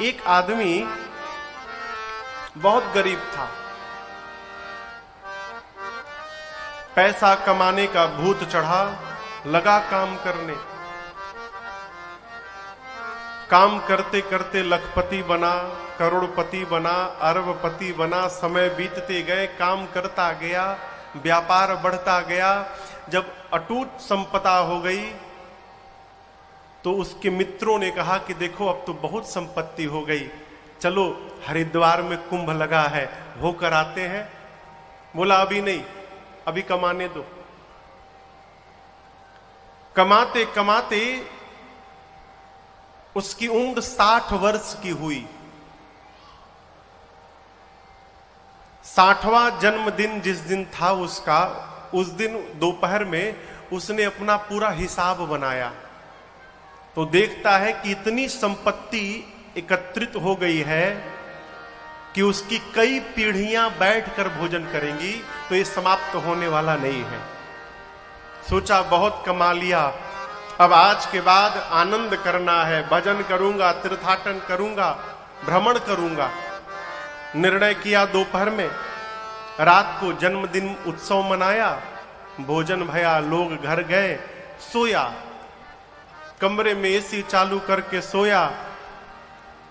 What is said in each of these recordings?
एक आदमी बहुत गरीब था, पैसा कमाने का भूत चढ़ा, लगा काम करने। काम करते करते लखपति बना, करोड़पति बना, अरबपति बना। समय बीतते गए, काम करता गया, व्यापार बढ़ता गया। जब अटूट संपदा हो गई तो उसके मित्रों ने कहा कि देखो अब तो बहुत संपत्ति हो गई, चलो हरिद्वार में कुंभ लगा है, होकर आते हैं। बोला अभी नहीं, अभी कमाने दो। कमाते कमाते उसकी उम्र 60 वर्ष की हुई। 60वां जन्मदिन जिस दिन था उसका, उस दिन दोपहर में उसने अपना पूरा हिसाब बनाया तो देखता है कि इतनी संपत्ति एकत्रित हो गई है कि उसकी कई पीढ़ियां बैठकर भोजन करेंगी, तो ये समाप्त होने वाला नहीं है। सोचा बहुत कमा लिया, अब आज के बाद आनंद करना है, भजन करूंगा, तीर्थाटन करूंगा, भ्रमण करूंगा। निर्णय किया दोपहर में। रात को जन्मदिन उत्सव मनाया, भोजन भया, लोग घर गए, सोया, कमरे में एसी चालू करके सोया।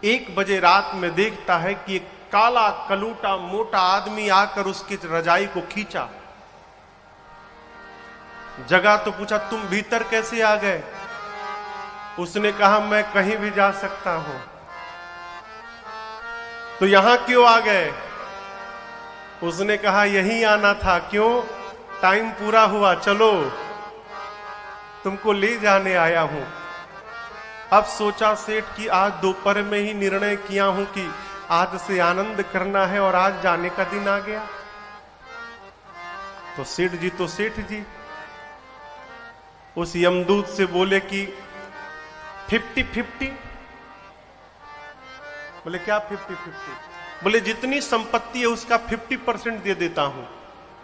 1 बजे रात में देखता है कि एक काला कलूटा मोटा आदमी आकर उसकी रजाई को खींचा। जगा तो पूछा तुम भीतर कैसे आ गए? उसने कहा मैं कहीं भी जा सकता हूं। तो यहां क्यों आ गए? उसने कहा यहीं आना था। क्यों? टाइम पूरा हुआ, चलो तुमको ले जाने आया हूं। अब सोचा सेठ कि आज दोपहर में ही निर्णय किया हूं कि आज से आनंद करना है और आज जाने का दिन आ गया। तो सेठ जी उस यमदूत से बोले कि 50-50। बोले क्या 50-50? बोले जितनी संपत्ति है उसका 50% दे देता हूं,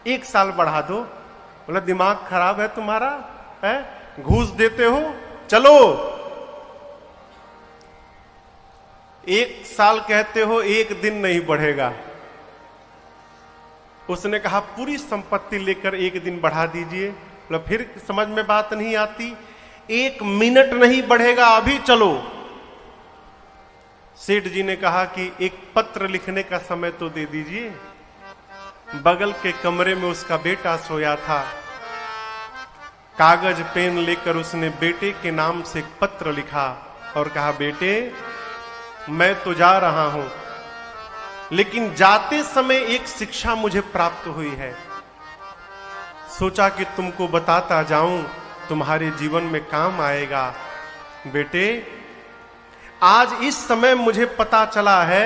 1 साल बढ़ा दो। बोला दिमाग खराब है तुम्हारा, है? घूस देते हो? चलो 1 साल कहते हो, 1 दिन नहीं बढ़ेगा। उसने कहा पूरी संपत्ति लेकर 1 दिन बढ़ा दीजिए। बोला फिर समझ में बात नहीं आती, 1 मिनट नहीं बढ़ेगा, अभी चलो। सेठ जी ने कहा कि एक पत्र लिखने का समय तो दे दीजिए। बगल के कमरे में उसका बेटा सोया था। कागज पेन लेकर उसने बेटे के नाम से एक पत्र लिखा और कहा बेटे मैं तो जा रहा हूं, लेकिन जाते समय एक शिक्षा मुझे प्राप्त हुई है। सोचा कि तुमको बताता जाऊं, तुम्हारे जीवन में काम आएगा। बेटे आज इस समय मुझे पता चला है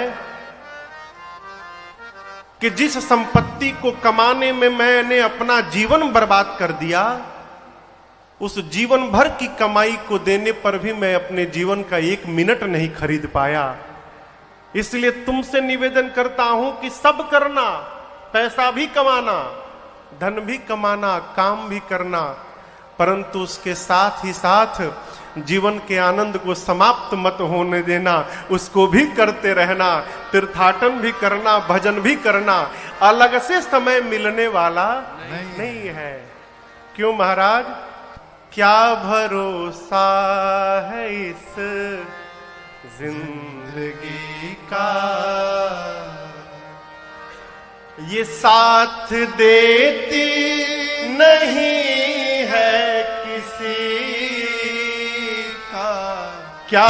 कि जिस संपत्ति को कमाने में मैंने अपना जीवन बर्बाद कर दिया, उस जीवन भर की कमाई को देने पर भी मैं अपने जीवन का 1 मिनट नहीं खरीद पाया। इसलिए तुमसे निवेदन करता हूं कि सब करना, पैसा भी कमाना, धन भी कमाना, काम भी करना, परंतु उसके साथ ही साथ जीवन के आनंद को समाप्त मत होने देना, उसको भी करते रहना, तीर्थाटन भी करना, भजन भी करना। अलग से समय मिलने वाला नहीं है। क्यों महाराज? क्या भरोसा है इस जिंदगी का, ये साथ देती नहीं है किसी का। क्या